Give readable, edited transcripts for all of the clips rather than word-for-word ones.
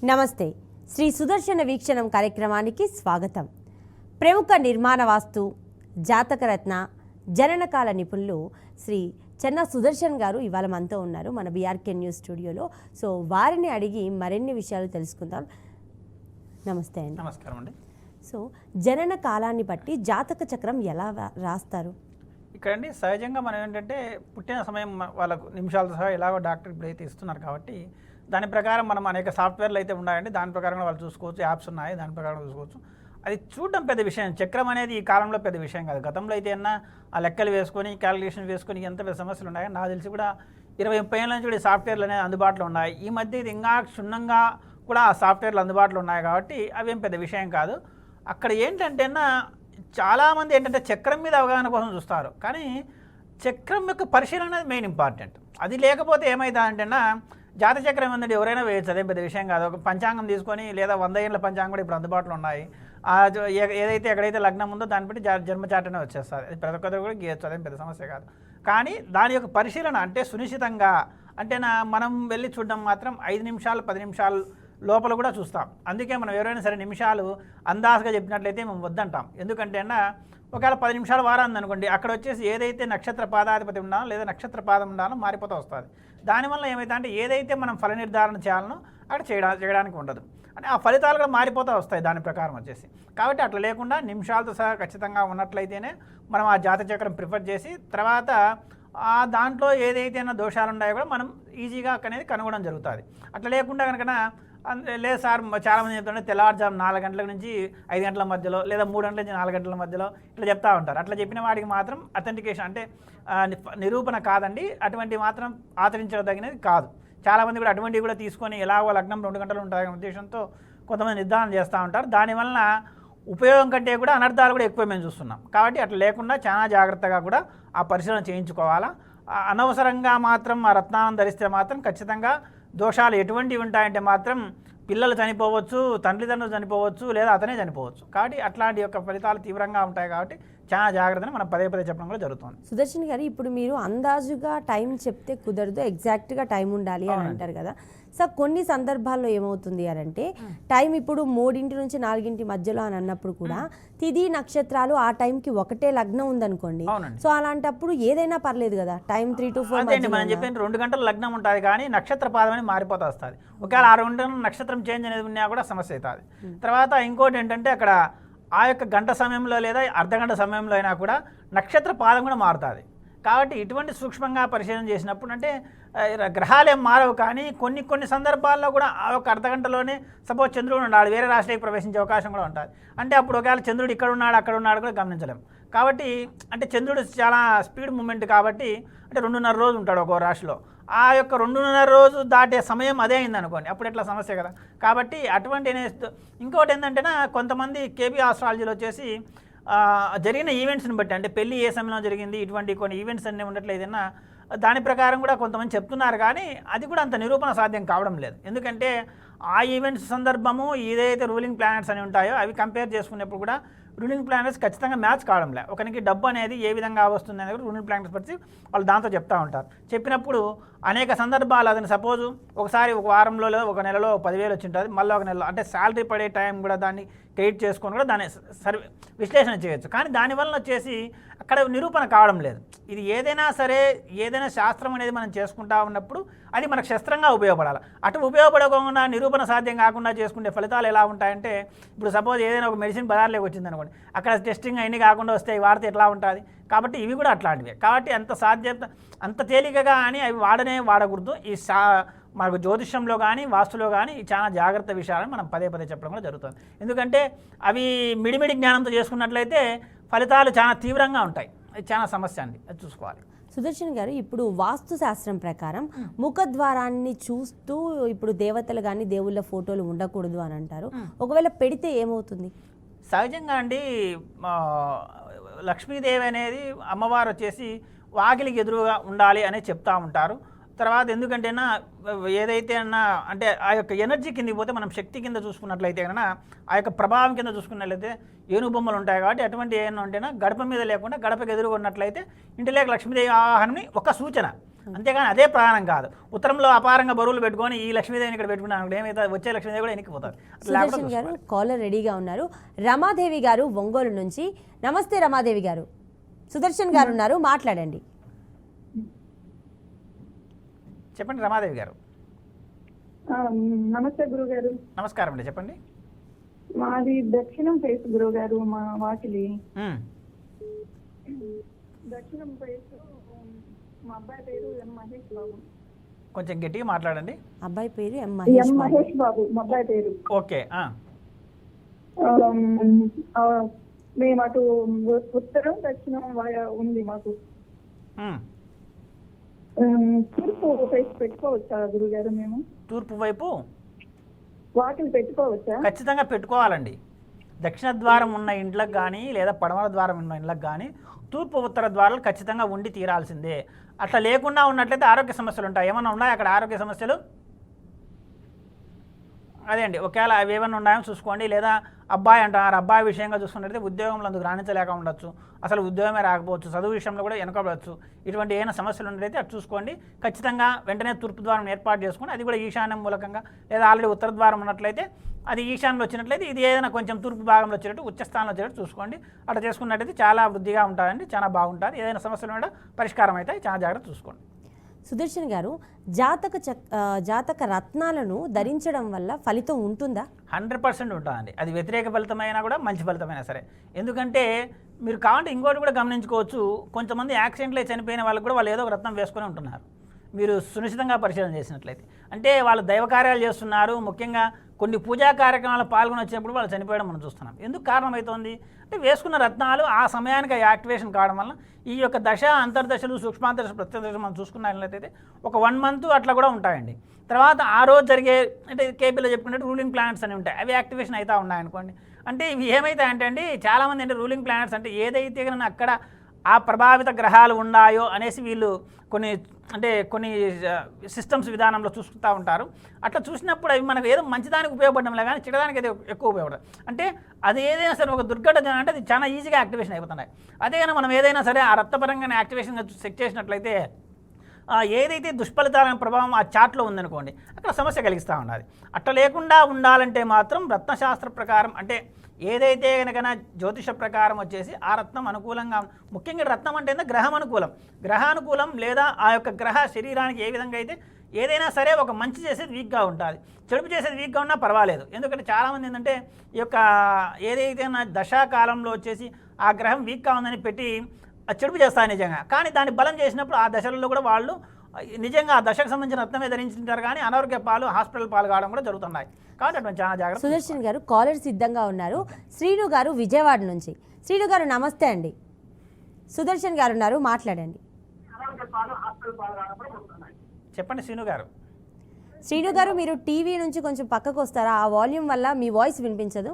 నమస్తే. శ్రీ సుదర్శన వీక్షణం కార్యక్రమానికి స్వాగతం. ప్రముఖ నిర్మాణ వాస్తు జాతకరత్న జననకాల నిపుణులు శ్రీ చెన్నా సుదర్శన్ గారు ఇవాళ మనతో ఉన్నారు మన బీఆర్కే న్యూస్ స్టూడియోలో. సో వారిని అడిగి మరిన్ని విషయాలు తెలుసుకుందాం. నమస్తే అండి. నమస్కారం అండి. సో జనన కాలాన్ని బట్టి జాతక చక్రం ఎలా రాస్తారు? ఇక్కడండి సహజంగా మనం ఏంటంటే పుట్టిన సమయం వాళ్ళకు నిమిషాలతో సహా ఎలాగో డాక్టర్ ఇప్పుడైతే ఇస్తున్నారు కాబట్టి దాని ప్రకారం మనం అనేక సాఫ్ట్వేర్లు అయితే ఉన్నాయండి, దాని ప్రకారం వాళ్ళు చూసుకోవచ్చు, యాప్స్ ఉన్నాయి, దాని ప్రకారం చూసుకోవచ్చు. అది చూడడం పెద్ద విషయం. చక్రం అనేది ఈ కాలంలో పెద్ద విషయం కాదు. గతంలో అయితే అన్నా ఆ లెక్కలు వేసుకొని క్యాలిక్యులేషన్ వేసుకొని ఎంత పెద్ద సమస్యలు ఉన్నాయి. నాకు తెలిసి కూడా 20-30 ఏళ్ళ నుంచి కూడా సాఫ్ట్వేర్లు అనేది అందుబాటులో ఉన్నాయి. ఈ మధ్య ఇది ఇంకా క్షుణ్ణంగా కూడా ఆ సాఫ్ట్వేర్లు అందుబాటులో ఉన్నాయి కాబట్టి అవేం పెద్ద విషయం కాదు. అక్కడ ఏంటంటే చాలామంది ఏంటంటే చక్రం మీద అవగాహన కోసం చూస్తారు, కానీ చక్రం యొక్క పరిశీలన అనేది మెయిన్ ఇంపార్టెంట్. అది లేకపోతే ఏమవుతుందంటే జాతక చక్రం ఏంటంటే ఎవరైనా వేయచ్చు, అదేం పెద్ద విషయం కాదు. ఒక పంచాంగం తీసుకొని లేదా 100 ఏళ్ళ పంచాంగం కూడా ఇప్పుడు అందుబాటులో ఉన్నాయి. ఏదైతే ఎక్కడైతే లగ్నం ఉందో దాన్ని బట్టి జన్మచాటనే వచ్చేస్తుంది. అది ప్రతి ఒక్కరు కూడా గీయచ్చు, అదేం పెద్ద సమస్య కాదు. కానీ దాని యొక్క పరిశీలన అంటే సునిశ్చితంగా అంటే మనం వెళ్ళి చూడడం మాత్రం 5 నిమిషాలు 10 నిమిషాలు లోపల కూడా చూస్తాం. అందుకే మనం ఎవరైనా సరే నిమిషాలు అందాజుగా చెప్పినట్లయితే మేము వద్దంటాం. ఎందుకంటే ఒకవేళ 10 నిమిషాలు వారాంది అనుకోండి, అక్కడ వచ్చేసి ఏదైతే నక్షత్ర పాదాధిపతి ఉండాలో లేదా నక్షత్ర పాదం ఉండాలో మారిపోతూ వస్తుంది. దానివల్ల ఏమైతే ఏదైతే మనం ఫల నిర్ధారణ చేయాలనో అక్కడ చేయడానికి ఉండదు, అంటే ఆ ఫలితాలు కూడా మారిపోతూ వస్తాయి దాని ప్రకారం వచ్చేసి. కాబట్టి అట్లా లేకుండా నిమిషాలతో సహా ఖచ్చితంగా ఉన్నట్లయితేనే మనం ఆ జాతక చక్రం ప్రిఫర్ చేసి తర్వాత ఆ దాంట్లో ఏదైతే దోషాలు ఉన్నాయో కూడా మనం ఈజీగా అనేది కనుగొనడం జరుగుతుంది. అట్లా లేకుండా కనుక లేదు సార్ చాలామంది చెప్తుంటే తెల్లవారుజాము 4 గంటల నుంచి 5 గంటల మధ్యలో లేదా 3 గంటల నుంచి 4 గంటల మధ్యలో ఇట్లా చెప్తూ ఉంటారు. అట్లా చెప్పిన వాడికి మాత్రం అథెంటికేషన్ అంటే నిరూపణ కాదండి, అటువంటి మాత్రం ఆచరించదగినది కాదు. చాలామంది కూడా అటువంటివి కూడా తీసుకొని ఎలాగో లగ్నం 2 గంటలు ఉంటాయనే ఉద్దేశంతో కొంతమంది నిర్ధారణ చేస్తూ ఉంటారు. దానివల్ల ఉపయోగం కంటే కూడా అనర్థాలు కూడా ఎక్కువ మేము చూస్తున్నాం. కాబట్టి అట్లా లేకుండా చాలా జాగ్రత్తగా కూడా ఆ పరిశీలన చేయించుకోవాలా. అనవసరంగా మాత్రం ఆ రత్నాలను ధరిస్తే మాత్రం ఖచ్చితంగా దోషాలు ఎటువంటివి ఉంటాయంటే మాత్రం పిల్లలు చనిపోవచ్చు, తల్లిదండ్రులు చనిపోవచ్చు, లేదా అతనే చనిపోవచ్చు. కాబట్టి అట్లాంటి యొక్క ఫలితాలు తీవ్రంగా ఉంటాయి. కాబట్టి చాలా జాగ్రత్తని మనం పదే చెప్పడం కూడా జరుగుతుంది. సుదర్శన్ గారు, ఇప్పుడు మీరు అందాజుగా టైం చెప్తే కుదరదు, ఎగ్జాక్ట్గా టైం ఉండాలి అని అంటారు కదా. సో కొన్ని సందర్భాల్లో ఏమవుతుంది అని అంటే టైం ఇప్పుడు 3 నుంచి 4 మధ్యలో అని అన్నప్పుడు కూడా తిథి నక్షత్రాలు ఆ టైంకి ఒకటే లగ్నం ఉందనుకోండి, సో అలాంటప్పుడు ఏదైనా పర్లేదు కదా, టైం 3 to 4 మనం చెప్పిన 2 గంటల లగ్నం ఉంటుంది కానీ నక్షత్ర పాదం అని మారిపోతూ వస్తుంది. ఒకవేళ ఆ 2 గంటల నక్షత్రం చేంజ్ అనేది ఉన్నా కూడా సమస్య అవుతుంది. తర్వాత ఇంకోటి ఏంటంటే అక్కడ ఆ యొక్క గంట సమయంలో లేదా అర్ధగంట సమయంలో అయినా కూడా నక్షత్ర పాదం కూడా మారుతుంది. కాబట్టి ఇటువంటి సూక్ష్మంగా పరిశీలన చేసినప్పుడు అంటే గ్రహాలేం మారవు, కానీ కొన్ని సందర్భాల్లో కూడా ఆ ఒక అర్ధగంటలోనే సపోజ్ చంద్రుడు ఉన్నాడు, వేరే రాష్ట్రానికి ప్రవేశించే అవకాశం కూడా ఉంటుంది. అంటే అప్పుడు ఒకవేళ చంద్రుడు ఇక్కడ ఉన్నాడు అక్కడ ఉన్నాడు కూడా గమనించలేము. కాబట్టి అంటే చంద్రుడు చాలా స్పీడ్ మూమెంట్ కాబట్టి అంటే 2.5 రోజు ఉంటాడు ఒక్కో రాశిలో. ఆ యొక్క 2.5 రోజు దాటే సమయం అదే అయింది అనుకోండి, అప్పుడు ఎట్లా సమస్య కదా. కాబట్టి అటువంటి ఇంకోటి ఏంటంటే కొంతమంది కేబీ ఆస్ట్రాలజీలో వచ్చేసి జరిగిన ఈవెంట్స్ని బట్టి అంటే పెళ్ళి ఏ సమయంలో జరిగింది ఇటువంటి కొన్ని ఈవెంట్స్ అన్నీ ఉండట్లేదన్నా దాని ప్రకారం కూడా కొంతమంది చెప్తున్నారు, కానీ అది కూడా అంత నిరూపణ సాధ్యం కావడం లేదు. ఎందుకంటే ఆ ఈవెంట్స్ సందర్భము ఏదైతే రూలింగ్ ప్లానెట్స్ అని ఉంటాయో అవి కంపేర్ చేసుకునేప్పుడు కూడా రూలింగ్ ప్లానెట్స్ ఖచ్చితంగా మ్యాచ్ కావడం లేదు. ఒకరికి డబ్బు అనేది ఏ విధంగా వస్తుంది అనేది రూలింగ్ ప్లానెట్స్ బట్టి వాళ్ళు దాంతో చెప్తూ ఉంటారు. చెప్పినప్పుడు అనేక సందర్భాలు అతను సపోజు ఒకసారి ఒక వారంలో లేదా ఒక నెలలో 10,000 వచ్చి ఉంటుంది, మళ్ళీ ఒక నెలలో అంటే శాలరీ పడే టైం కూడా దాన్ని క్రెడిట్ చేసుకొని కూడా దాన్ని విశ్లేషణ చేయొచ్చు. కానీ దానివల్ల వచ్చేసి అక్కడ నిరూపణ కావడం లేదు. ఇది ఏదైనా సరే ఏదైనా శాస్త్రం అనేది మనం చేసుకుంటా ఉన్నప్పుడు అది మనకు శస్త్రంగా ఉపయోగపడాలి. అటు ఉపయోగపడకుండా నిరూపణ సాధ్యం కాకుండా చేసుకునే ఫలితాలు ఎలా ఉంటాయంటే ఇప్పుడు సపోజ్ ఏదైనా ఒక మెడిసిన్ బజార్లోకి వచ్చింది అనుకోండి, అక్కడ టెస్టింగ్ అన్నీ కాకుండా వస్తాయి, వాడితే ఎట్లా ఉంటుంది. కాబట్టి ఇవి కూడా అట్లాంటివే. కాబట్టి అంత తేలికగా అని అవి వాడకూడదు. ఈ మనకు జ్యోతిష్యంలో కానీ వాస్తులో కానీ చాలా జాగ్రత్త విషయాలను మనం పదే చెప్పడం కూడా జరుగుతుంది. ఎందుకంటే అవి మిడిమిడి జ్ఞానంతో చేసుకున్నట్లయితే ఫలితాలు చాలా తీవ్రంగా ఉంటాయి. అది చాలా సమస్య అండి, అది చూసుకోవాలి. సుదర్శన్ గారు, ఇప్పుడు వాస్తు శాస్త్రం ప్రకారం ముఖద్వారాన్ని చూస్తూ ఇప్పుడు దేవతలు కానీ దేవుళ్ళ ఫోటోలు ఉండకూడదు అని అంటారు. ఒకవేళ పెడితే ఏమవుతుంది? సహజంగా అండి లక్ష్మీదేవి అనేది అమ్మవారు వచ్చేసి వాకిలికి ఎదురుగా ఉండాలి అని చెప్తూ ఉంటారు. తర్వాత ఎందుకంటే ఏదైతే అంటే ఆ యొక్క ఎనర్జీ కిందకి పోతే మనం శక్తి కింద చూసుకున్నట్లయితే కన్నా ఆ యొక్క ప్రభావం కింద చూసుకున్నట్లయితే ఏనుగు బొమ్మలు ఉంటాయి. కాబట్టి అటువంటి ఏమన్నా ఉంటేనా గడప మీద లేకుండా గడపకి ఎదురుగా ఉన్నట్లయితే ఇంటిలోకి లక్ష్మీదేవి ఆవాహనని ఒక సూచన. అంతేగాని అదే ప్రధానం కాదు. ఉత్తరంలో అపారంగా బరువులు పెట్టుకొని ఈ లక్ష్మీదేవిని ఇక్కడ పెట్టుకున్నాను ఏమైతే వచ్చే లక్ష్మీదేవి కూడా ఎన్నికిపోతారు. సుదర్శన్ గారు కాలర్ రెడీగా ఉన్నారు. రమాదేవి గారు ఒంగోలు నుంచి. నమస్తే రమాదేవి గారు, సుదర్శన్ గారు ఉన్నారు, మాట్లాడండి. చెప్పండి రమాదేవి గారు. నమస్తే గురుగారు. నమస్కారం అండి, చెప్పండి. మాది దక్షిణం ఫేస్ గురుగారు, మా వాకిలి దక్షిణం ఫేస్. మా అబ్బాయి పేరు ఎం మహేష్ బాబు. కొంచెం గట్టిగా మాట్లాడండి. అబ్బాయి పేరు ఎం మహేష్ బాబు మా అబ్బాయి పేరు. ఓకే. మేము అటు ఉత్తరం దక్షిణం ఉంది మాకు. తూర్పు ఫేస్ పెట్టుకోవచ్చా గురుగారు? మేము తూర్పు వైపు వాకిలి పెట్టుకోవచ్చా? ఖచ్చితంగా పెట్టుకోవాలండి. దక్షిణ ద్వారం ఉన్న ఇండ్లకు కానీ లేదా పడమర ద్వారం ఉన్న ఇండ్లకు కానీ తూర్పు ఉత్తర ద్వారాలు ఖచ్చితంగా ఉండి తీరాల్సిందే. అట్లా లేకుండా ఉన్నట్లయితే ఆరోగ్య సమస్యలు ఉంటాయి. ఏమన్నా ఉన్నాయి అక్కడ ఆరోగ్య సమస్యలు? అదే అండి, ఒకవేళ అవి ఏమైనా ఉన్నాయో చూసుకోండి. లేదా అబ్బాయి అంటారు, అబ్బాయి విషయంగా చూసుకున్నట్లయితే ఉద్యోగంలో అందుకు రాణించలేక ఉండొచ్చు, అసలు ఉద్యోగమే రాకపోవచ్చు, చదువు విషయంలో కూడా వెనకబడవచ్చు. ఇటువంటి ఏమైనా సమస్యలు ఉన్నట్లయితే అటు చూసుకోండి. ఖచ్చితంగా వెంటనే తూర్పు ద్వారం ఏర్పాటు చేసుకొని అది కూడా ఈశాన్యం మూలకంగా, లేదా ఆల్రెడీ ఉత్తర ద్వారం ఉన్నట్లయితే అది ఈశాన్యంలో వచ్చినట్లయితే ఇది ఏదైనా కొంచెం తూర్పు భాగంలో వచ్చేటట్టు ఉచ్చస్థానంలో వచ్చేటట్టు చూసుకోండి. అట్లా చేసుకున్నట్టయితే చాలా వృద్ధిగా ఉంటుందండి, చాలా బాగుంటుంది. ఏదైనా సమస్యలు ఉంటే పరిష్కారం అయితే చాలా జాగ్రత్త చూసుకోండి. సుదర్శన్ గారు, జాతక రత్నాలను ధరించడం వల్ల ఫలితం ఉంటుందా? 100% ఉంటుందండి. అది వ్యతిరేక ఫలితమైనా కూడా మంచి ఫలితమైనా సరే. ఎందుకంటే మీరు కావాలంటే ఇంకోటి కూడా గమనించుకోవచ్చు, కొంతమంది యాక్సిడెంట్లో చనిపోయిన వాళ్ళకి కూడా వాళ్ళు ఏదో ఒక రత్నం వేసుకొని ఉంటున్నారు. మీరు సునిశ్చితంగా పరిశీలన చేసినట్లయితే అంటే వాళ్ళు దైవ కార్యాలు చేస్తున్నారు. ముఖ్యంగా కొన్ని పూజా కార్యక్రమాలు పాల్గొని వచ్చినప్పుడు వాళ్ళు చనిపోయడం మనం చూస్తున్నాం. ఎందుకు కారణమవుతోంది అంటే వేసుకున్న రత్నాలు ఆ సమయానికి యాక్టివేషన్ కావడం వల్ల ఈ యొక్క దశ అంతర్దశలు సూక్ష్మాంతర్దశ ప్రత్యదశలు మనం చూసుకున్నట్లయితే ఒక 1 మంత్ అట్లా కూడా ఉంటాయండి. తర్వాత ఆ రోజు జరిగే అంటే కేపీలో చెప్పుకున్నట్టు రూలింగ్ ప్లానెట్స్ అని ఉంటాయి, అవి యాక్టివేషన్ అవుతూ ఉన్నాయనుకోండి. అంటే ఇవి ఏమవుతాయంటే అండి, చాలామంది అంటే రూలింగ్ ప్లానెట్స్ అంటే ఏదైతే కనుక అక్కడ ఆ ప్రభావిత గ్రహాలు ఉన్నాయో అనేసి వీళ్ళు కొన్ని సిస్టమ్స్ విధానంలో చూసుకుంటూ ఉంటారు. అట్లా చూసినప్పుడు అవి మనకు ఏదో మంచిదానికి ఉపయోగపడడంలే కానీ చెడడానికి అయితే ఎక్కువ ఉపయోగపడదు. అంటే అది ఏదైనా సరే ఒక దుర్ఘటన అంటే అది చాలా ఈజీగా యాక్టివేషన్ అయిపోతున్నాయి. అదే కానీ మనం ఏదైనా సరే ఆ రక్తపరంగా యాక్టివేషన్గా సెట్ చేసినట్లయితే ఏదైతే దుష్ఫలితాల ప్రభావం ఆ చార్ట్లో ఉందనుకోండి అక్కడ సమస్య కలిగిస్తూ ఉండాలి. అట్లా లేకుండా ఉండాలంటే మాత్రం రత్నశాస్త్ర ప్రకారం అంటే ఏదైతే కనుక జ్యోతిష ప్రకారం వచ్చేసి ఆ రత్నం అనుకూలంగా, ముఖ్యంగా రత్నం అంటే గ్రహం అనుకూలం, గ్రహానుకూలం లేదా ఆ యొక్క గ్రహ శరీరానికి ఏ విధంగా అయితే ఏదైనా సరే ఒక మంచి చేసేది వీక్గా ఉంటుంది, చెడుపు చేసేది వీక్గా ఉన్నా పర్వాలేదు. ఎందుకంటే చాలామంది ఏంటంటే ఈ యొక్క ఏదైతే దశాకాలంలో వచ్చేసి ఆ గ్రహం వీక్గా ఉందని పెట్టి చెడుపు చేస్తారు నిజంగా, కానీ దాన్ని బలం చేసినప్పుడు ఆ దశలలో కూడా వాళ్ళు నిజంగా ఆ దశకు సంబంధించిన రత్నమే ధరించుంటారు, కానీ అనారోగ్య పాలు హాస్పిటల్ పాలు కావడం కూడా జరుగుతున్నాయి. కాబట్టి అటువంటి చాలా జాగ్రత్త. సుదర్శన్ గారు కాలర్ సిద్ధంగా ఉన్నారు. శ్రీను గారు విజయవాడ నుంచి. శ్రీను గారు నమస్తే అండి. సుదర్శన్ గారు ఉన్నారు, మాట్లాడండి. చెప్పండి శ్రీను గారు. శ్రీను గారు, మీరు టీవీ నుంచి కొంచెం పక్కకు వస్తారా? ఆ వాల్యూమ్ వల్ల మీ వాయిస్ వినిపించదు.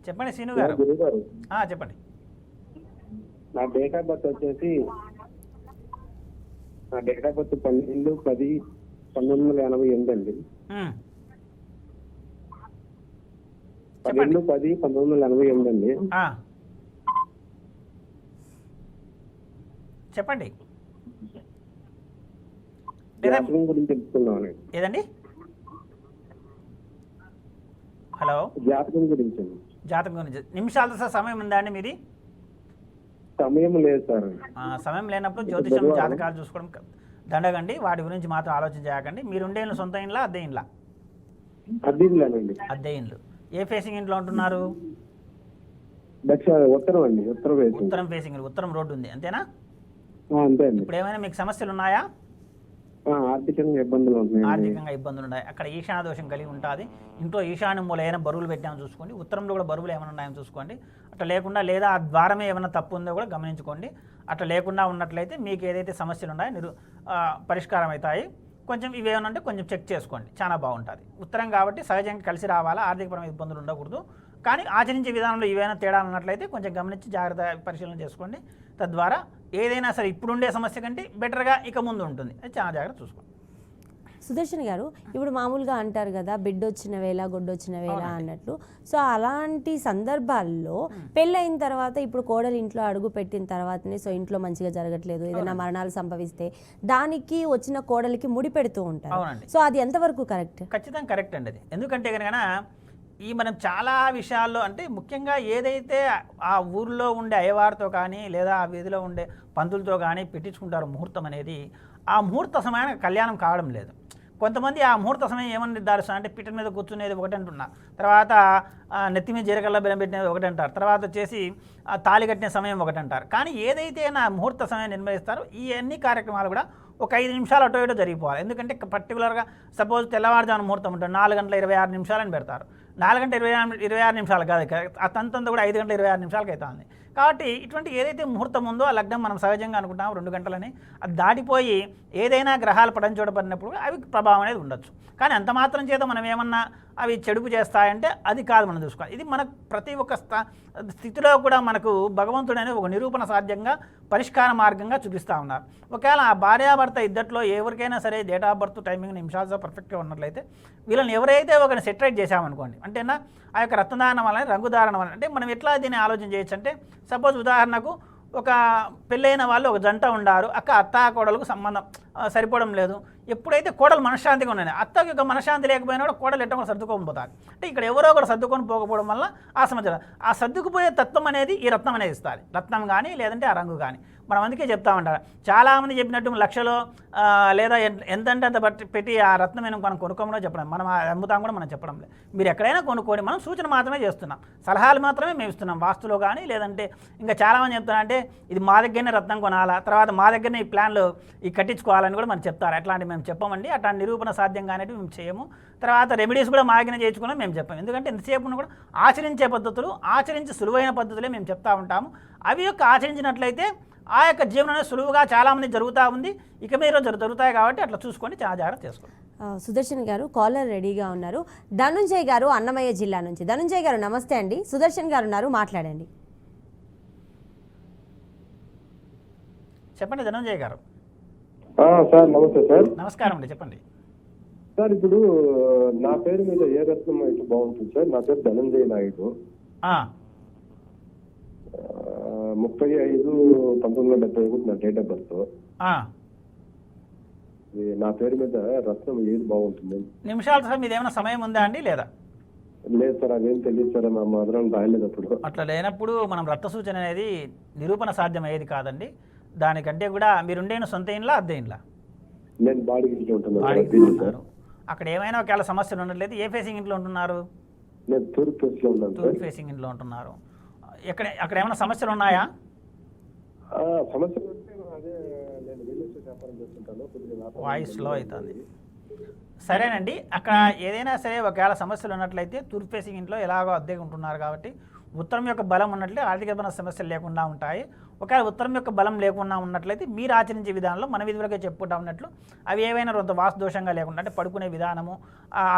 చెప్పండి శ్రీను గారు. చెప్పండి. నా డేట్ ఆఫ్ బర్త్ వచ్చేసి 12/10/1988 అండి. 12/10/1988 అండి. చెప్పండి. జాతకం గురించి తెలుసుకుందామని. ఏదండి? హలో, జాతకం గురించి. జాతకం గురించి నిమిషాల సమయం ఉందా అండి మీది? సమయం లేదు సార్. సమయం లేనప్పుడు జ్యోతిషం జాతకాలు చూసుకోవడం దండగండి. వాటి గురించి మాత్రం ఆలోచన చేయకండి. మీరు ఉండే ఇల్లు సొంత ఇండ్లా అద్దె ఇండ్లా? అద్దె ఇండ్లు. ఏ ఫేసింగ్ ఇంట్లో ఉంటున్నారు? ఉత్తరం అండి. ఉత్తరం ఫేసింగ్, ఉత్తరం రోడ్డు ఉంది అంతేనా? అంతే అండి. ఇప్పుడు ఏమైనా మీకు సమస్యలు ఉన్నాయా? ఆర్థికంగా ఇబ్బందులు ఉన్నాయి. అక్కడ ఈశాన్య దోషం కలిగి ఉంటుంది. ఇంట్లో ఈశాన్య మూల ఏమైనా బరువులు పెట్టామని చూసుకోండి. ఉత్తరంలో కూడా బరువులు ఏమైనా ఉన్నాయని చూసుకోండి. అట్లా లేకుండా లేదా ఆ ద్వారమే ఏమైనా తప్పు ఉందో కూడా గమనించుకోండి. అట్లా లేకుండా ఉన్నట్లయితే మీకు ఏదైతే సమస్యలు ఉన్నాయో పరిష్కారం అవుతాయి. కొంచెం ఇవి ఏమైనా ఉంటే కొంచెం చెక్ చేసుకోండి, చాలా బాగుంటుంది. ఉత్తరం కాబట్టి సహజంగా కలిసి రావాలా, ఆర్థికపరమైన ఇబ్బందులు ఉండకూడదు. కానీ ఆచరించే విధానంలో ఏవైనా తేడాలు ఉన్నట్లయితే కొంచెం గమనించి జాగ్రత్త పరిశీలన చేసుకోండి. తద్వారా ఏదైనా సరే ఇప్పుడుండే సమస్య కంటే బెటర్గా ఇక ముందు ఉంటుంది. అది చాలా జాగ్రత్త చూసుకోండి. సుదర్శన్ గారు ఇప్పుడు మామూలుగా అంటారు కదా బిడ్డ వచ్చిన వేళ గొడ్డొచ్చిన వేళ అన్నట్లు. సో అలాంటి సందర్భాల్లో పెళ్ళైన తర్వాత ఇప్పుడు కోడలు ఇంట్లో అడుగు పెట్టిన తర్వాతనే సో ఇంట్లో మంచిగా జరగట్లేదు, ఏదైనా మరణాలు సంభవిస్తే దానికి వచ్చిన కోడలికి ముడి పెడుతూ ఉంటారు. సో అది ఎంతవరకు కరెక్ట్? ఖచ్చితంగా కరెక్ట్ అండి అది. ఎందుకంటే కనుక మనం చాలా విషయాల్లో అంటే ముఖ్యంగా ఏదైతే ఆ ఊర్లో ఉండే అయ్యవారితో కానీ లేదా ఆ వీధిలో ఉండే పంతులతో కానీ పెట్టించుకుంటారో ముహూర్తం అనేది, ఆ ముహూర్త సమయానికి కళ్యాణం కావడం లేదు. కొంతమంది ఆ ముహూర్త సమయం ఏమని నిర్ధారిస్తారు అంటే పిట్ట మీద కూర్చునేది ఒకటి అంటున్నా, తర్వాత నెత్తి మీద జీరకల్లా బెల్లం పెట్టినది ఒకటి అంటారు, తర్వాత వచ్చేసి తాళి కట్టిన సమయం ఒకటి అంటారు. కానీ ఏదైతే నా ముహూర్త సమయం నిర్ణయిస్తారో ఈ అన్ని కార్యక్రమాలు కూడా ఒక 5 నిమిషాలు అటు ఇటు జరిగిపోవాలి. ఎందుకంటే పర్టికులర్గా సపోజ్ తెల్లవారుజామున ముహూర్తం ఉంటుంది 4:26 అని పెడతారు. 4:26 కాదు, ఆ తంతంతా కూడా 5:26 అవుతుంది. కాబట్టి ఇటువంటి ఏదైతే ముహూర్తం ఉందో ఆ లగ్నం మనం సహజంగా అనుకుంటాం 2 గంటలని, అది దాటిపోయి ఏదైనా గ్రహాలు పడించబడినప్పుడు అవి ప్రభావం అనేది ఉండొచ్చు. కానీ అంత మాత్రం చేత మనం ఏమన్నా అవి చెడుపు చేస్తాయంటే అది కాదు మనం చూసుకోవాలి. ఇది మనకు ప్రతి ఒక్క స్థితిలో కూడా మనకు భగవంతుడు అనేది ఒక నిరూపణ సాధ్యంగా పరిష్కార మార్గంగా చూపిస్తూ ఉన్నారు. ఒకవేళ ఆ భార్యాభర్త ఇద్దట్లో ఎవరికైనా సరే డేట్ ఆఫ్ బర్త్ టైమింగ్ నిమిషాలు పర్ఫెక్ట్గా ఉన్నట్లయితే వీళ్ళని ఎవరైతే ఒకరిని సెటరేట్ చేశామనుకోండి, అంటేనా ఆ యొక్క రత్నధారణ వల్ల రంగుధారణ వల్ల అంటే మనం ఎట్లా దీన్ని ఆలోచన చేయొచ్చు అంటే సపోజ్ ఉదాహరణకు ఒక పెళ్ళైన వాళ్ళు ఒక జంట ఉండారు, అత్త కోడలకు సంబంధం సరిపోవడం లేదు. ఎప్పుడైతే కోడలు మనశ్శాంతిగా ఉన్నాయి, అత్తకి యొక్క మనశ్శాంతి లేకపోయినా కూడా కోడలు ఎట్టో కూడా సర్దుకొని పోతారు. అంటే ఇక్కడ ఎవరో ఒకరు సర్దుకొని పోకపోవడం వల్ల ఆ సమస్య, ఆ సర్దుకుపోయే తత్వం అనేది ఈ రత్నం అనేది ఇస్తారు. రత్నం కానీ లేదంటే ఆ రంగు కానీ. మనం అందుకే చెప్తా ఉంటారు, చాలామంది చెప్పినట్టు లక్షలో లేదా ఎంతంటే అంత పెట్టి ఆ రత్నం మనం కొనుక్కోమో చెప్పడం, మనం అమ్ముతాం కూడా మనం చెప్పడం లేదు. మీరు ఎక్కడైనా కొనుక్కోండి, మనం సూచన మాత్రమే చేస్తున్నాం, సలహాలు మాత్రమే మేము ఇస్తున్నాం. వాస్తులో కానీ లేదంటే ఇంకా చాలామంది చెప్తున్నారంటే ఇది మా దగ్గరనే రత్నం కొనాలా, తర్వాత మా దగ్గరనే ఈ ప్లాన్లు ఈ కట్టించుకోవాలని కూడా మనం చెప్తారు. అట్లాంటి మేము చెప్పమండి, అట్లాంటి నిరూపణ సాధ్యంగా అనేవి మేము చేయము. తర్వాత రెమెడీస్ కూడా మా దగ్గర చేయించుకున్నాం మేము చెప్పాము. ఎందుకంటే ఎంతసేపు కూడా ఆచరించే పద్ధతులు, ఆచరించి సులువైన పద్ధతులే మేము చెప్తా ఉంటాము. అవి యొక్క ఆచరించినట్లయితే ఆ యొక్క జీవనం అనేది సులువుగా చాలామంది జరుగుతూ ఉంది. ఇక మీరు జరుగుతాయి కాబట్టి అట్లా చూసుకొని చాలా జాగ్రత్త చేసుకోండి. సుదర్శన్ గారు కాలర్ రెడీగా ఉన్నారు. ధనుంజయ్ గారు అన్నమయ్య జిల్లా నుంచి. ధనుంజయ్ గారు నమస్తే అండి. సుదర్శన్ గారు ఉన్నారు, మాట్లాడండి. చెప్పండి ధనంజయ్ గారు. సార్ నమస్తే సార్. నమస్కారం అండి, చెప్పండి సార్. ఇప్పుడు నా పేరు మీద ఏ రత్నం అయితే బాగుంటుంది సార్? నా పేరు ధనంజయ నాయుడు. 35/1971 నా డేట్ ఆఫ్ బర్త్. నా పేరు మీద రత్నం ఏది బాగుంటుంది? నిమిషాలు సార్, మీది ఏమైనా సమయం ఉందా అండి లేదా? లేదు సార్, అదేం తెలియదు సార్, మా మదరం రాయలేదు అప్పుడు. అట్లా లేనప్పుడు మనం రక్త సూచన అనేది నిరూపణ సాధ్యం అయ్యేది కాదండి. దానికంటే కూడా మీరుండే సొంత ఇంట్లో అద్దె ఇంట్లో? నేను బాడీకి ఇంట్లో ఉంటున్నాను. అక్కడ ఏమైనా ఒకవేళ సమస్యలు ఉండట్లేదు. ఏ ఫేసింగ్ ఇంట్లో ఉంటున్నారు? నేను తూర్పు ఫేస్లో ఉన్నాను. తూర్పు ఫేసింగ్ ఇంట్లో ఉంటున్నారు. అక్కడ ఏమైనా సమస్యలు ఉన్నాయా? సమస్యలు అంటే అదే నేను రియల్ ఎస్టేట్ వ్యాపారం చేస్తుంటాను. వాయిస్ లో అవుతుంది. సరేనండి, అక్కడ ఏదైనా సరే ఒకవేళ సమస్యలు ఉన్నట్లయితే తూర్పు ఫేసింగ్ ఇంట్లో ఎలాగో అద్దెగా ఉంటున్నారు కాబట్టి ఉత్తరం యొక్క బలం ఉన్నట్లయితే ఆర్థికపరమైన సమస్యలు లేకుండా ఉంటాయి. ఒకవేళ ఉత్తరం యొక్క బలం లేకుండా ఉన్నట్లయితే మీరు ఆచరించే విధానంలో మన విధులుగా చెప్పుకుంటా ఉన్నట్లు అవి ఏవైనా కొంత వాస్తు దోషంగా లేకుండా అంటే పడుకునే విధానము,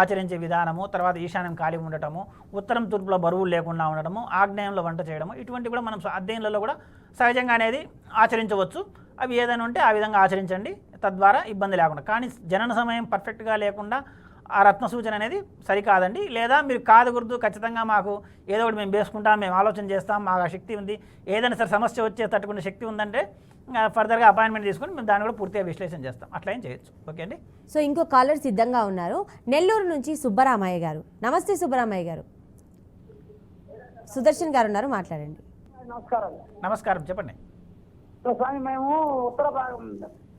ఆచరించే విధానము, తర్వాత ఈశాన్యం ఖాళీ ఉండటము, ఉత్తరం తూర్పులో బరువులు లేకుండా ఉండటము, ఆగ్నేయంలో వంట చేయడము, ఇటువంటి కూడా మనం అధ్యయనంలో కూడా సహజంగా అనేది ఆచరించవచ్చు. అవి ఏదైనా ఉంటే ఆ విధంగా ఆచరించండి, తద్వారా ఇబ్బంది లేకుండా. కానీ జనన సమయం పర్ఫెక్ట్గా లేకుండా ఆ రత్న సూచన అనేది సరికాదండి. లేదా మీరు కాదు గుర్తు ఖచ్చితంగా మాకు ఏదో ఒకటి మేము వేసుకుంటాం, మేము ఆలోచన చేస్తాం, మాకు ఆ శక్తి ఉంది, ఏదైనా సరే సమస్య వచ్చే తట్టుకునే శక్తి ఉందంటే ఫర్దర్గా అపాయింట్మెంట్ తీసుకొని మేము దాన్ని కూడా పూర్తిగా విశ్లేషణ చేస్తాం. అట్లా ఏం చేయొచ్చు. ఓకే అండి. సో ఇంకో కాలర్ సిద్ధంగా ఉన్నారు. నెల్లూరు నుంచి సుబ్బరామయ్య గారు. నమస్తే సుబ్బరామయ్య గారు. సుదర్శన్ గారు ఉన్నారు, మాట్లాడండి. నమస్కారం, చెప్పండి. స్వామి, మేము ఉత్తర భాగం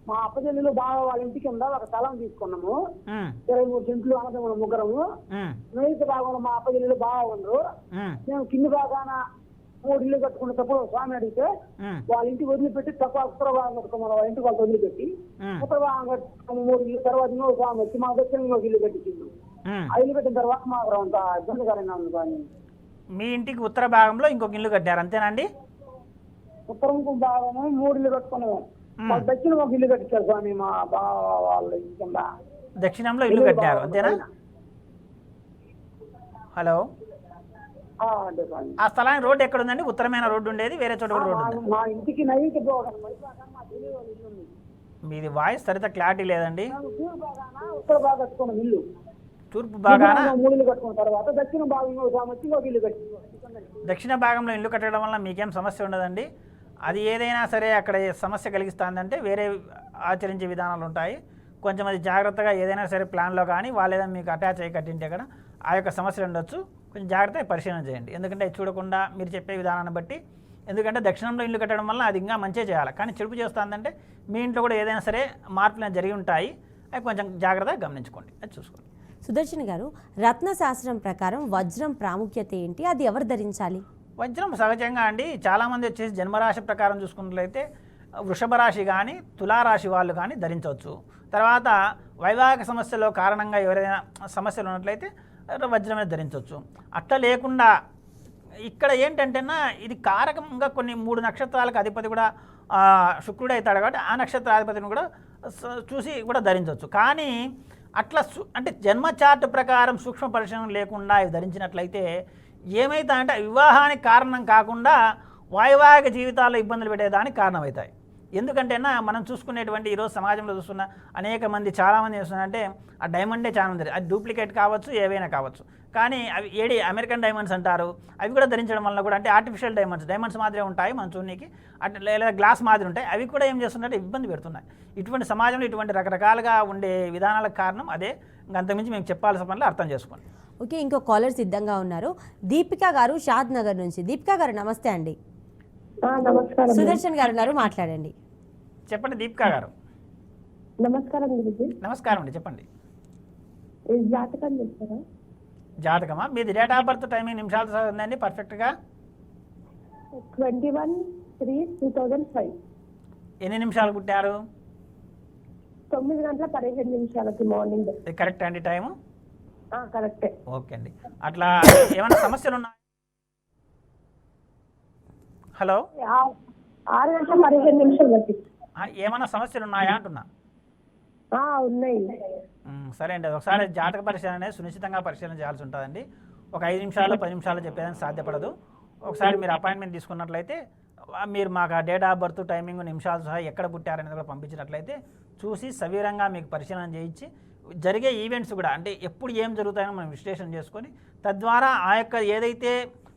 మా అప్పచెల్లిలో బాగా వాళ్ళ ఇంటి కింద ఒక స్థలం తీసుకున్నాము. 23 సెంట్లు అన్నదమ్ములు ముగ్గురము. మిగతా భాగంలో మా అప్పచెల్లిలో బాగా ఉండరు. మేము కింది భాగాన 3 ఇల్లు కట్టుకునేటప్పుడు స్వామి అడిగితే వాళ్ళ ఇంటికి వదిలిపెట్టి తక్కువ ఉత్తర భాగం కట్టుకున్నాం. వాళ్ళ ఇంటికి వాళ్ళు వదిలిపెట్టి ఉత్తర భాగం కట్టుకున్నాము. 3 ఇల్లు తర్వాత ఇంకో స్వామి వచ్చి మా దగ్గర ఇల్లు కట్టించింది. ఆ ఇల్లు కట్టిన తర్వాత మాకు అంత ఇబ్బందికరంగా ఉంది. స్వామి, మీ ఇంటికి ఉత్తర భాగంలో ఇంకొక ఇల్లు కట్టారు అంతేనండి? ఉత్తరం భాగము 3 ఇల్లు కట్టుకున్నాము. దక్షిణం ఒక ఇల్లు కట్టించారు స్వామి మా బావ వాళ్ళ ఇంటి కింద. దక్షిణంలో ఇల్లు కట్టారు అంతేనా? హలో, ఆ స్థలానికి రోడ్డు ఎక్కడ ఉందండి? ఉత్తరమైన రోడ్డు ఉండేది, వేరే చోట కూడా రోడ్డు? మా ఇంటికి నైట్ మీది వాయిస్ సరిత క్లారిటీ లేదండి. మేము తూర్పు భాగాన ఉత్తర భాగం కట్టుకున్నాం ఇల్లు. తూర్పు భాగాన 3 ఇల్లు కట్టుకున్న తర్వాత దక్షిణ భాగంలో ఒక ఇల్లు కట్టుకున్నాం. దక్షిణ భాగంలో ఇల్లు కట్టడం వల్ల మీకేం సమస్య ఉండదండి. అది ఏదైనా సరే అక్కడ సమస్య కలిగిస్తుందంటే వేరే ఆచరించే విధానాలు ఉంటాయి. కొంచెం అది జాగ్రత్తగా ఏదైనా సరే ప్లాన్లో కానీ వాళ్ళు ఏదైనా మీకు అటాచ్ అయ్యి కట్టింటే కూడా ఆ యొక్క సమస్యలు ఉండొచ్చు. కొంచెం జాగ్రత్తగా పరిశీలన చేయండి. ఎందుకంటే అది చూడకుండా మీరు చెప్పే విధానాన్ని బట్టి, ఎందుకంటే దక్షిణంలో ఇల్లు కట్టడం వల్ల అది ఇంకా మంచిగా చేయాలి. కానీ చెడుపు చేస్తుందంటే మీ ఇంట్లో కూడా ఏదైనా సరే మార్పులు జరిగి ఉంటాయి. అవి కొంచెం జాగ్రత్తగా గమనించుకోండి, అది చూసుకోండి. సుదర్శన్ గారు, రత్నశాస్త్రం ప్రకారం వజ్రం ప్రాముఖ్యత ఏంటి, అది ఎవరు ధరించాలి? వజ్రం సహజంగా అండి చాలామంది వచ్చేసి జన్మరాశి ప్రకారం చూసుకున్నట్లయితే వృషభ రాశి కానీ తులారాశి వాళ్ళు కానీ ధరించవచ్చు. తర్వాత వైవాహిక సమస్యలో కారణంగా ఎవరైనా సమస్యలు ఉన్నట్లయితే వజ్రమే ధరించవచ్చు. అట్లా లేకుండా ఇక్కడ ఏంటంటేనా ఇది కారకంగా కొన్ని 3 నక్షత్రాలకు అధిపతి కూడా శుక్రుడు అవుతాడు కాబట్టి ఆ నక్షత్రాధిపతిని కూడా చూసి కూడా ధరించవచ్చు. కానీ అట్లా అంటే జన్మ చార్ట్ ప్రకారం సూక్ష్మ పరిశీలన లేకుండా ఇవి ధరించినట్లయితే ఏమవుతా అంటే వివాహానికి కారణం కాకుండా వైవాహిక జీవితాల్లో ఇబ్బందులు పెట్టేదానికి కారణమవుతాయి. ఎందుకంటేనా మనం చూసుకునేటువంటి ఈరోజు సమాజంలో చూస్తున్న అనేక మంది చాలామంది చేస్తున్నారంటే ఆ డైమండే చాలా ఉంది. అది డూప్లికేట్ కావచ్చు, ఏవైనా కావచ్చు. కానీ అవి అమెరికన్ డైమండ్స్ అంటారు. అవి కూడా ధరించడం వల్ల కూడా అంటే ఆర్టిఫిషియల్ డైమండ్స్ మాదిరే ఉంటాయి మన చూడడానికి, అట్లా లేదా గ్లాస్ మాదిరి ఉంటాయి. అవి కూడా ఏం చేస్తున్నారంటే ఇబ్బంది పెడుతున్నాయి. ఇటువంటి సమాజంలో ఇటువంటి రకరకాలుగా ఉండే విధానాలకు కారణం అదే. అంతకుమించి మేము చెప్పాల్సిన పనులు అర్థం చేసుకోండి. ఓకే, ఇంకో కాలర్ సిద్ధంగా ఉన్నారు. దీపిక గారు షాద్ నగర్ నుంచి. దీపిక గారు నమస్తే అండి. నమస్కారం. సుదర్శన్ గారు ఉన్నారు, మాట్లాడండి. చెప్పండి దీపిక గారు. నమస్కారం గురించి. నమస్కారం అండి, చెప్పండి. జాతకం చెప్తారా? జాతకమా? మీది డేట్ ఆఫ్ బర్త్ టైమింగ్ నిమిషాలు ఉందండి పర్ఫెక్ట్గా? 21/3/2005. ఎన్ని నిమిషాలు పుట్టారు? 9:15 మార్నింగ్. కరెక్ట్ అండి టైము? కరెక్టే. ఓకే అండి. అట్లా ఏమైనా సమస్యలు ఉన్నాయా? హలో, 6:15 ఏమైనా సమస్యలు ఉన్నాయా అంటున్నా? ఉన్నాయి. సరే అండి, ఒకసారి జాతక పరిశీలన అనేది సునిశ్చితంగా పరిశీలన చేయాల్సి ఉంటుందండి. ఒక 5 నిమిషాలు 10 నిమిషాలు చెప్పేదానికి సాధ్యపడదు. ఒకసారి మీరు అపాయింట్మెంట్ తీసుకున్నట్లయితే మీరు మాకు ఆ డేట్ ఆఫ్ బర్త్ టైమింగ్ నిమిషాలు సహా ఎక్కడ పుట్టారనేది కూడా పంపించినట్లయితే చూసి సవివరంగా మీకు పరిశీలన చేయించి జరిగే ఈవెంట్స్ కూడా అంటే ఎప్పుడు ఏం జరుగుతాయో మనం విశ్లేషణ చేసుకొని తద్వారా ఆ యొక్క ఏదైతే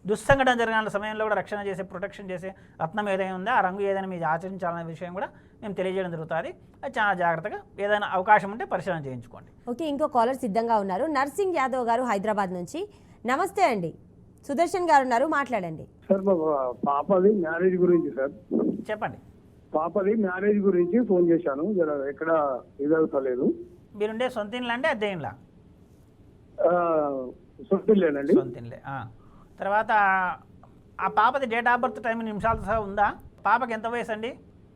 దుస్సంఘటన జరిగిన సమయంలో కూడా రక్షణ చేసే ప్రొటెక్షన్ చేసే రత్నం ఏదైనా ఉందో ఆ రంగు ఏదైనా మీరు ఆచరించాలనే విషయం కూడా మేము తెలియజేయడం జరుగుతుంది. అది చాలా జాగ్రత్తగా ఏదైనా అవకాశం ఉంటే పరిశీలన చేయించుకోండి. ఓకే, ఇంకో కాలర్ సిద్ధంగా ఉన్నారు. నర్సింగ్ యాదవ్ గారు హైదరాబాద్ నుంచి. నమస్తే అండి. సుదర్శన్ గారు ఉన్నారు, మాట్లాడండి. సార్ మా పాపది మ్యారేజ్ గురించి సార్. చెప్పండి. పాపది మ్యారేజ్ గురించి ఫోన్ చేశాను, ఎక్కడ ఇదవుతలేదు. మీరుండే సొంత ఇండ్లా అంటే అద్దె ఇండ్లా? సొంత ఇల్లేనండి. సొంత ఇల్లే. తర్వాత ఆ పాపది డేట్ ఆఫ్ బర్త్ టైం నిమిషాలు సహా ఉందా? పాపకి ఎంత వయసు అండి?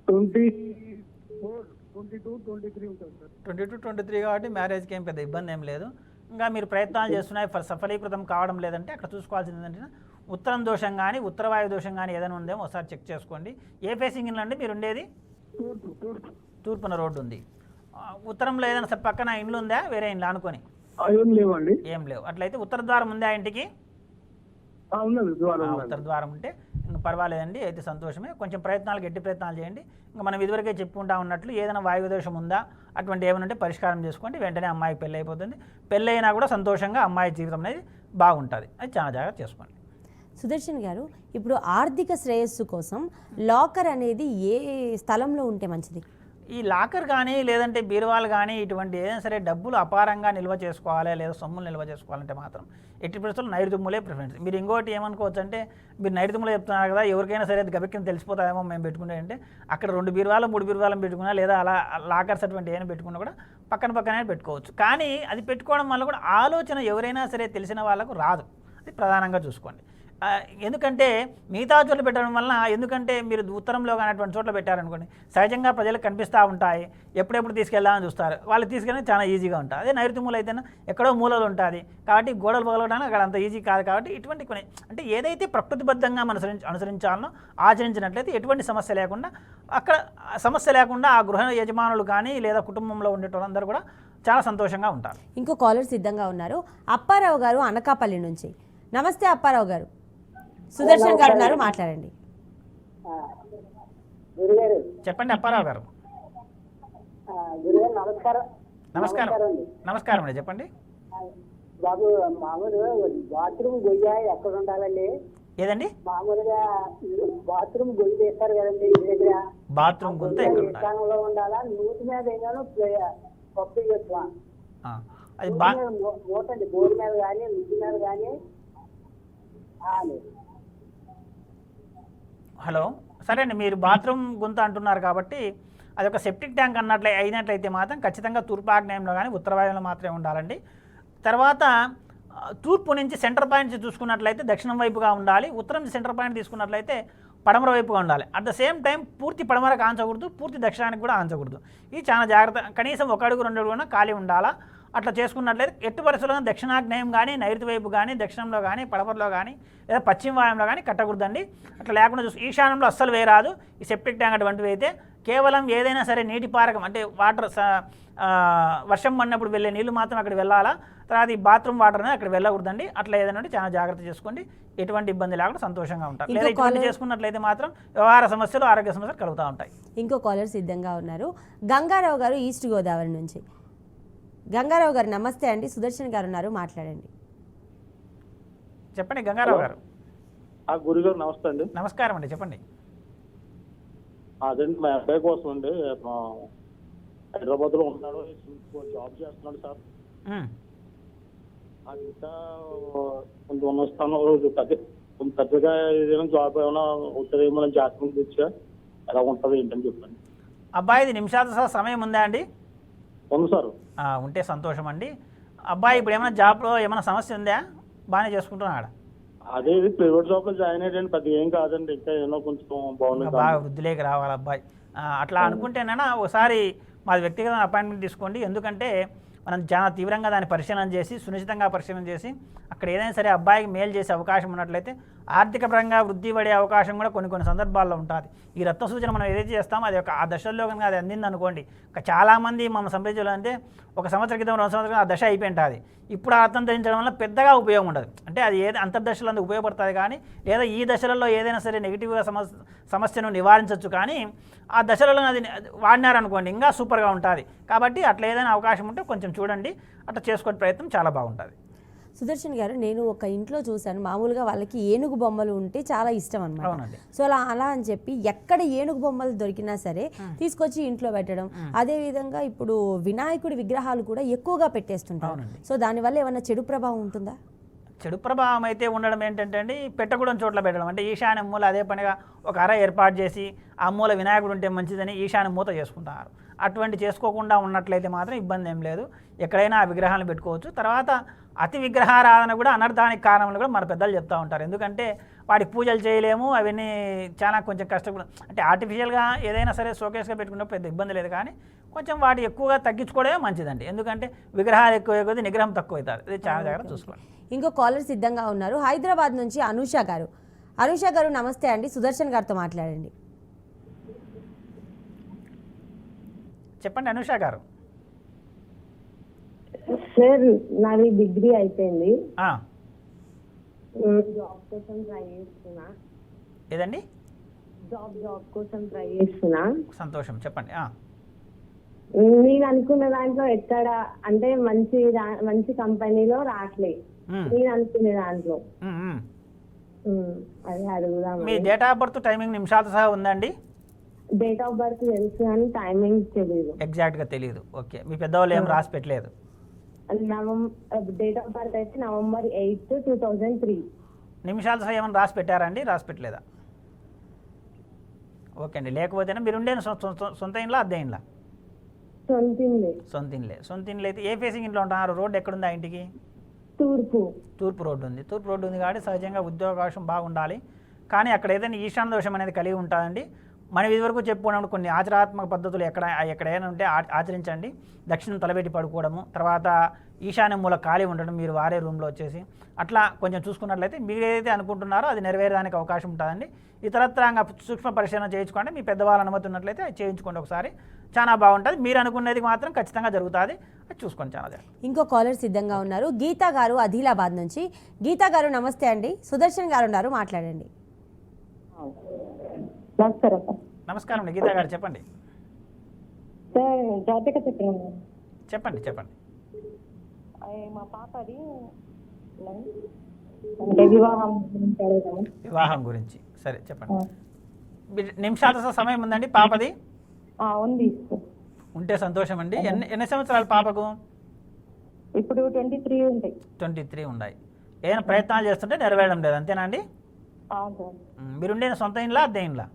22-23 ఉంటుంది సార్. 22-23 కాబట్టి మ్యారేజ్కి ఏం పెద్ద ఇబ్బంది ఏం లేదు. ఇంకా మీరు ప్రయత్నాలు చేస్తున్నాయి సఫలీకృతం కావడం లేదంటే అక్కడ చూసుకోవాల్సింది ఏంటంటే ఉత్తరం దోషం కానీ ఉత్తరవాయు దోషం కానీ ఏదైనా ఉందేమో ఒకసారి చెక్ చేసుకోండి. ఏ ఫేసింగ్ ఇండ్లు అండి మీరు ఉండేది? తూర్పున రోడ్డు ఉంది. ఉత్తరంలో ఏదైనా పక్కన ఇండ్లు ఉందా వేరే ఇండ్లు అనుకొని? ఏం లేవండి. ఏం లేవు. అట్లయితే ఉత్తర ద్వారం ఉందా ఇంటికి? ఉత్తర ద్వారం ఉంటే ఇంకా పర్వాలేదండి, అయితే సంతోషమే. కొంచెం గట్టి ప్రయత్నాలు చేయండి. ఇంకా మనం ఇదివరకే చెప్పుకుంటా ఉన్నట్లు ఏదైనా వాయు దోషం ఉందా అటువంటి ఏమైనా ఉంటే పరిష్కారం చేసుకోండి. వెంటనే అమ్మాయికి పెళ్ళి అయిపోతుంది. పెళ్ళి అయినా కూడా సంతోషంగా అమ్మాయి జీవితం అనేది బాగుంటుంది. అది చాలా జాగ్రత్త చేసుకోండి. సుదర్శన్ గారు, ఇప్పుడు ఆర్థిక శ్రేయస్సు కోసం లాకర్ అనేది ఏ స్థలంలో ఉంటే మంచిది? ఈ లాకర్ కానీ లేదంటే బీరువాలు కానీ ఇటువంటి ఏదైనా సరే డబ్బులు అపారంగా నిల్వ చేసుకోవాలి లేదా సొమ్ములు నిల్వ చేసుకోవాలంటే మాత్రం ఎట్టి పరిస్థితుల్లో నైరుతుమ్ములే ప్రిఫరెన్స్. మీరు ఇంకోటి ఏమనుకోవచ్చు అంటే మీరు నైరుతుమ్ములే చెప్తున్నారు కదా, ఎవరికైనా సరే అది గబిక్కిని తెలిసిపోతాయేమో మేము పెట్టుకునే అంటే అక్కడ 2 బీరువాలు 3 బీరువాలను పెట్టుకున్నా లేదా అలా లాకర్స్ అటువంటి ఏమైనా పెట్టుకున్నా కూడా పక్కనే పెట్టుకోవచ్చు. కానీ అది పెట్టుకోవడం వల్ల కూడా ఆలోచన ఎవరైనా సరే తెలిసిన వాళ్ళకు రాదు. అది ప్రధానంగా చూసుకోండి. ఎందుకంటే మిగతా చోట్ల పెట్టడం వలన ఎందుకంటే మీరు ఉత్తరంలో కానీ అటువంటి చోట్ల పెట్టారనుకోండి సహజంగా ప్రజలకు కనిపిస్తూ ఉంటాయి, ఎప్పుడెప్పుడు తీసుకెళ్దామని చూస్తారు. వాళ్ళు తీసుకెళ్ళి చాలా ఈజీగా ఉంటుంది. అదే నైరుతి మూల అయితేనే ఎక్కడో మూలలు ఉంటుంది కాబట్టి గోడలు పగలడానికి అక్కడ అంత ఈజీ కాదు. కాబట్టి ఇటువంటి కొన్ని అంటే ఏదైతే ప్రకృతిబద్ధంగా మనం అనుసరించాలనో ఆచరించినట్లయితే ఎటువంటి సమస్య లేకుండా అక్కడ సమస్య లేకుండా ఆ గృహ యజమానులు కానీ లేదా కుటుంబంలో ఉండేటోళ్ళందరూ కూడా చాలా సంతోషంగా ఉంటారు. ఇంకో కాలర్ సిద్ధంగా ఉన్నారు. అప్పారావు గారు అనకాపల్లి నుంచి. నమస్తే అప్పారావు గారు. సుదర్శన్ గారు ఉన్నారు, మాట్లాడండి. చెప్పండి అప్పారావు గారు. గురుగారు నమస్కారం. నమస్కారం అండి. నమస్కారం అండి, చెప్పండి. బాబు మామూలు బాత్రూమ్ గొయ్య ఎక్కడ ఉండాలండి? ఏదండి? మామూలుగా బాత్రూమ్ గొయ్యి వేస్తారు కదండి ఇంటి దగ్గర. బాత్రూమ్ గుంత ఎక్కడ ఉండాలి? స్థానంలో ఉండాలా? నూతి మీద అయినాను పప్పు చేస్తాం. అది మూతండి బోర్ మీద కానీ నువ్వు మీద కానీ. హలో, సరే అండి, మీరు బాత్రూమ్ గుంత అంటున్నారు కాబట్టి అది ఒక సెప్టిక్ ట్యాంక్ అయినట్లయితే మాత్రం ఖచ్చితంగా తూర్పు ఆగ్నేయంలో కానీ ఉత్తర వాయువులో మాత్రమే ఉండాలండి. తర్వాత తూర్పు నుంచి సెంటర్ పాయింట్ చూసుకున్నట్లయితే దక్షిణం వైపుగా ఉండాలి. ఉత్తరం నుంచి సెంటర్ పాయింట్ తీసుకున్నట్లయితే పడమర వైపుగా ఉండాలి. అట్ ద సేమ్ టైం పూర్తి పడమరకు ఆంచకూడదు, పూర్తి దక్షిణానికి కూడా ఆంచకూడదు. ఇది చాలా జాగ్రత్త. కనీసం 1 అడుగు 2 అడుగున ఖాళీ ఉండాలా. అట్లా చేసుకున్నట్లయితే ఎట్టి పరిస్థితుల్లో దక్షిణాగ్నేయం కానీ నైరుతి వైపు కానీ దక్షిణంలో కానీ పడమరలో కానీ లేదా పశ్చిమ వాయువులో కానీ కట్టకూడదండి. అట్లా లేకుండా ఈశాన్యంలో అస్సలు వేయరాదు. ఈ సెప్టిక్ ట్యాంక్ అటువంటివి అయితే కేవలం ఏదైనా సరే నీటి పారకం అంటే వాటర్ వర్షం పడినప్పుడు వెళ్ళే నీళ్లు మాత్రం అక్కడ వెళ్ళాలా. తర్వాత ఈ బాత్రూమ్ వాటర్ అనేది అక్కడ వెళ్ళకూడదండి. అట్లా ఏదైనా చాలా జాగ్రత్త చేసుకోండి. ఎటువంటి ఇబ్బంది లేకుండా సంతోషంగా ఉంటారు. లేదా ఇటువంటి చేసుకున్నట్లయితే మాత్రం వ్యవహార సమస్యలు ఆరోగ్య సమస్యలు కలుగుతూ ఉంటాయి. ఇంకో కాలర్ సిద్ధంగా ఉన్నారు. గంగారావు గారు ఈస్ట్ గోదావరి నుంచి. గంగారావు గారు నమస్తే అండి, సుదర్శన్ గారు ఉన్నారు, మాట్లాడండి. చెప్పండి గంగారావు గారు. గురుగారు నమస్తే అండి. నమస్కారం అండి, చెప్పండి. అదండి మా అబ్బాయి కోసం అండి, హైదరాబాద్ లో ఉంటున్నాడు, జాబ్ చేస్తున్నాడు సార్. అది ఇంకా కొంచెం ఉన్న స్థానంలో పెద్దగా ఏదైనా జాబ్ ఏమైనా ఉంటుందేమో జాతకం తెచ్చా ఎలా ఉంటుంది ఏంటని చెప్పండి. అబ్బాయిది నిమిషాల సమయం ఉందా అండి? ఉంది సార్. ఉంటే సంతోషం అండి. అబ్బాయి ఇప్పుడు ఏమైనా జాబ్లో ఏమైనా సమస్య ఉందా? బాగానే చేసుకుంటున్నాడా? అదే ప్రైవేట్ జాబ్ లో జాయిన్ అయ్యాడు, పెద్దగా ఏం కాదండి, ఇంకా ఏమో కొంచెం బాగుంది. బాగా వృద్ధిలోకి రావాలి అబ్బాయి. అట్లా అనుకుంటేనైనా ఒకసారి మాది వ్యక్తిగత అపాయింట్మెంట్ తీసుకోండి. ఎందుకంటే మనం చాలా తీవ్రంగా దాన్ని పరిశీలన చేసి సునిశ్చితంగా పరిశీలన చేసి అక్కడ ఏదైనా సరే అబ్బాయికి మేలు చేసే అవకాశం ఉన్నట్లయితే ఆర్థిక పరంగా వృద్ధి పడే అవకాశం కూడా కొన్ని సందర్భాల్లో ఉంటుంది. ఈ రత్న సూచన మనం ఏదైతే చేస్తామో అది ఆ దశల్లో కనుక అది అందింది అనుకోండి, చాలామంది మన సంప్రదించడం అంటే 1 సంవత్సరం క్రితం 2 సంవత్సరం ఆ దశ అయిపోయి ఉంటుంది. ఇప్పుడు ఆ రత్నం ధరించడం వల్ల పెద్దగా ఉపయోగం ఉండదు. అంటే అది అంతర్దశలో అందుకు ఉపయోగపడుతుంది కానీ, లేదా ఈ దశలలో ఏదైనా సరే నెగిటివ్గా సమస్యను నివారించవచ్చు. కానీ ఆ దశలలో అది వాడినారనుకోండి ఇంకా సూపర్గా ఉంటుంది. కాబట్టి అట్లా ఏదైనా అవకాశం ఉంటే కొంచెం చూడండి, అట్లా చేసుకునే ప్రయత్నం చాలా బాగుంటుంది. సుదర్శన్ గారు, నేను ఒక ఇంట్లో చూశాను, మామూలుగా వాళ్ళకి ఏనుగు బొమ్మలు ఉంటే చాలా ఇష్టం అన్నమాట. సో అలా అని చెప్పి ఎక్కడ ఏనుగు బొమ్మలు దొరికినా సరే తీసుకొచ్చి ఇంట్లో పెట్టడం. అదే విధంగా ఇప్పుడు వినాయకుడి విగ్రహాలు కూడా ఎక్కువగా పెట్టేస్తుంటారు. సో దానివల్ల ఏమైనా చెడు ప్రభావం ఉంటుందా? చెడు ప్రభావం అయితే ఉండడం ఏంటంటే అండి, పెట్టకూడని చోట్ల పెట్టడం. అంటే ఈశాన్య మూల అదే పనిగా ఒక అర ఏర్పాటు చేసి ఆ మూల వినాయకుడు ఉంటే మంచిదని ఈశాన్య మూత చేసుకుంటారు. అటువంటి చేసుకోకుండా ఉన్నట్లయితే మాత్రం ఇబ్బంది ఏం లేదు. ఎక్కడైనా ఆ విగ్రహాలను పెట్టుకోవచ్చు. తర్వాత అతి విగ్రహారాధన కూడా అనర్థానికి కారణాలు కూడా మన పెద్దలు చెప్తూ ఉంటారు. ఎందుకంటే వాటికి పూజలు చేయలేము, అవన్నీ చాలా కొంచెం కష్టపడ అంటే ఆర్టిఫిషియల్గా ఏదైనా సరే షోకేస్గా పెట్టుకున్నప్పుడు పెద్ద ఇబ్బంది లేదు. కానీ కొంచెం వాటి ఎక్కువగా తగ్గించుకోవడమే మంచిదండి. ఎందుకంటే విగ్రహాలు ఎక్కువ కొద్ది నిగ్రహం తక్కువ అవుతారు. ఇది చాలా జాగ్రత్త చూసుకోండి. ఇంకో కాలర్ సిద్ధంగా ఉన్నారు. హైదరాబాద్ నుంచి అనూష గారు. అనూష గారు నమస్తే అండి, సుదర్శన్ గారితో మాట్లాడండి. చెప్పండి అనూష గారు. సార్ నాది డిగ్రీ అయిపోయింది, ఆ, జాబ్ కోసం ట్రై చేస్తున్నా. ఏదండి? జాబ్ కోసం ట్రై చేస్తున్నా. సంతోషం, చెప్పండి. నేను అనుకున్న దాంట్లో ఎక్కడ అంటే మంచి కంపెనీలో రావట్లేదు. నేను అనుకునే దాంట్లో అదే అడుగుదాం. మీ డేట్ ఆఫ్ బర్త్ టైమింగ్ నిమిషాలతో సహా ఉందండి? డేట్ ఆఫ్ బర్త్ తెలుసు కానీ టైమింగ్ తెలియదు. ఎగ్జాక్ట్గా తెలియదు. ఓకే, మీ పెద్దవాళ్ళు ఏం రాసి పెట్టలేదు? డేట్ ఆఫ్ బర్త్ అయితే November 8, 2003. నిమిషాలతో సహా ఏమైనా రాసి పెట్టారండి? రాసి పెట్టలేదా? ఓకే అండి. లేకపోతేనే మీరు ఉండే సొంత ఇంట్లో అద్దె ఇంట్లో? సొంత ఇంట్లో అయితే ఏ ఫేసింగ్ ఇంట్లో ఉంటున్నారు? రోడ్డు ఎక్కడుంది ఆ ఇంటికి? తూర్పు రోడ్డు ఉంది. తూర్పు రోడ్డు ఉంది కాబట్టి సహజంగా ఉద్యోగావకాశం బాగుండాలి. కానీ అక్కడ ఏదైనా ఈశాన్య దోషం అనేది కలిగి ఉంటుందండి. మనం ఇదివరకు చెప్పుకున్నప్పుడు కొన్ని ఆచరాత్మక పద్ధతులు ఎక్కడైనా ఉంటే ఆచరించండి. దక్షిణం తలబెట్టి పడుకోవడము, తర్వాత ఈశాన్య మూల ఖాళీ ఉండడం, మీరు వారే రూమ్లో వచ్చేసి అట్లా కొంచెం చూసుకున్నట్లయితే మీరు ఏదైతే అనుకుంటున్నారో అది నెరవేరడానికి అవకాశం ఉంటుందండి. ఇతరత్రంగా సూక్ష్మ పరిశీలన చేయించుకోండి. మీ పెద్దవాళ్ళ అనుమతి ఉన్నట్లయితే అది చేయించుకోండి ఒకసారి, చాలా బాగుంటుంది. మీరు అనుకునేది మాత్రం ఖచ్చితంగా జరుగుతుంది. అది చూసుకోండి చాలా. ఇంకో కాలర్ సిద్ధంగా ఉన్నారు. గీతా గారు ఆదిలాబాద్ నుంచి. గీతా గారు నమస్తే అండి, సుదర్శన్ గారు ఉన్నారు, మాట్లాడండి. నమస్కారం అండి గీతా గారు, చెప్పండి. సార్ జాతక చక్రం చెప్పండి. మా పాపది అంటే వివాహం గురించి అడుగుతాము. వివాహం గురించి సరే చెప్పండి. నిమిషాల సమయం ఉందండి పాపది? ఉంది. ఉంటే సంతోషం అండి. ఎన్ని సంవత్సరాలు పాపకు? ఇప్పుడు 23 ఉంటాయి. 23 ఉన్నాయి. ఏదైనా ప్రయత్నాలు చేస్తుంటే నెరవేరడం లేదు, అంతేనా అండి? సార్ మీరుండే సొంత ఇండ్లా అద్దె ఇండ్లా?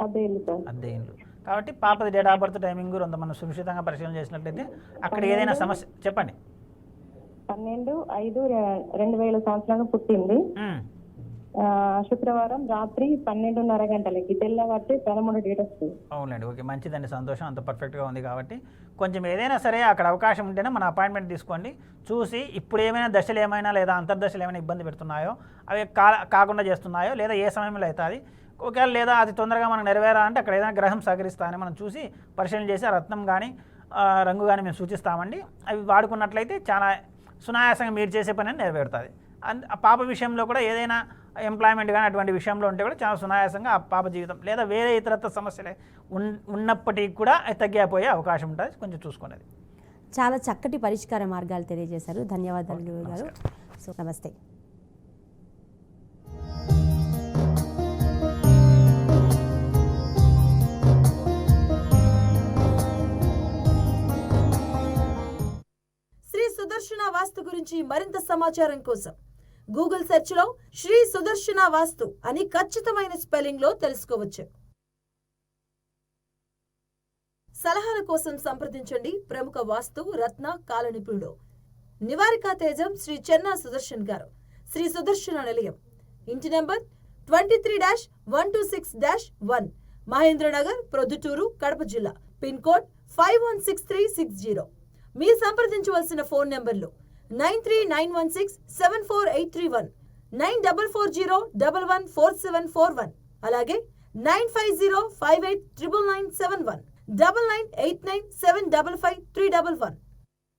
అదే ఇల్లు సార్. అద్దె ఇండ్లు కాబట్టి పాపది డేట్ ఆఫ్ బర్త్ టైమింగ్ మనం సునిశ్చితంగా పరిశీలన చేసినట్లయితే అక్కడ ఏదైనా సమస్య చెప్పండి. 12/5/2000 సంవత్సరాలు పుట్టింది. శుక్రవారం రాత్రి 12:30 గంటలకి, తెల్లవారితే 13 డేట్ వస్తుంది. అవునండి, ఓకే, మంచిదండి, సంతోషం. అంత పర్ఫెక్ట్గా ఉంది కాబట్టి కొంచెం ఏదైనా సరే అక్కడ అవకాశం ఉంటేనే మన అపాయింట్మెంట్ తీసుకోండి. చూసి ఇప్పుడు ఏమైనా దశలు ఏమైనా లేదా అంతర్దశలు ఏమైనా ఇబ్బంది పెడుతున్నాయో అవి కాకుండా చేస్తున్నాయో లేదా ఏ సమయంలో అవుతుంది, ఒకవేళ లేదా అది తొందరగా మనం నెరవేరాలంటే అక్కడ ఏదైనా గ్రహం సహకరిస్తా అని మనం చూసి పరిశీలన చేసి ఆ రత్నం కానీ రంగు కానీ మేము సూచిస్తామండి. అవి వాడుకున్నట్లయితే చాలా సునాయాసంగా మీరు చేసే పని నెరవేరుతుంది. ఆ పాప విషయంలో కూడా ఏదైనా ఎంప్లాయ్మెంట్ కానీ అటువంటి విషయంలో ఉంటే కూడా చాలా సునాయాసంగా ఆ పాప జీవితం లేదా వేరే ఇతరత్వ సమస్యలే ఉన్నప్పటికీ కూడా తగ్గిపోయే అవకాశం ఉంటుంది. కొంచెం చూసుకునేది. చాలా చక్కటి పరిష్కార మార్గాలు తెలియజేశారు. ధన్యవాదాలు గురువు గారు. సో నమస్తే. శ్రీ సుదర్శన వాస్తు గురించి మరింత సమాచారం కోసం గూగుల్ సెర్చ్ లో శ్రీ సుదర్శన వాస్తు అని ఖచ్చితమైన స్పెల్లింగ్ లో తెలుసుకోవచ్చు. సలహాల కోసం సంప్రదించండి ప్రముఖ వాస్తు రత్న కాల నిపుణుడు నివారికా తేజం శ్రీ చెన్నా సుదర్శన్ గారు. శ్రీ సుదర్శన నిలయం, ఇంటి నెంబర్ 23-126-1, మహేంద్రనగర్, ప్రొద్దుటూరు, కడప జిల్లా. Pin code 516360. మీరు సంప్రదించవలసిన ఫోన్ నెంబర్లు 9391674831, 9440114741, అలాగే 9505899971, 9989755311.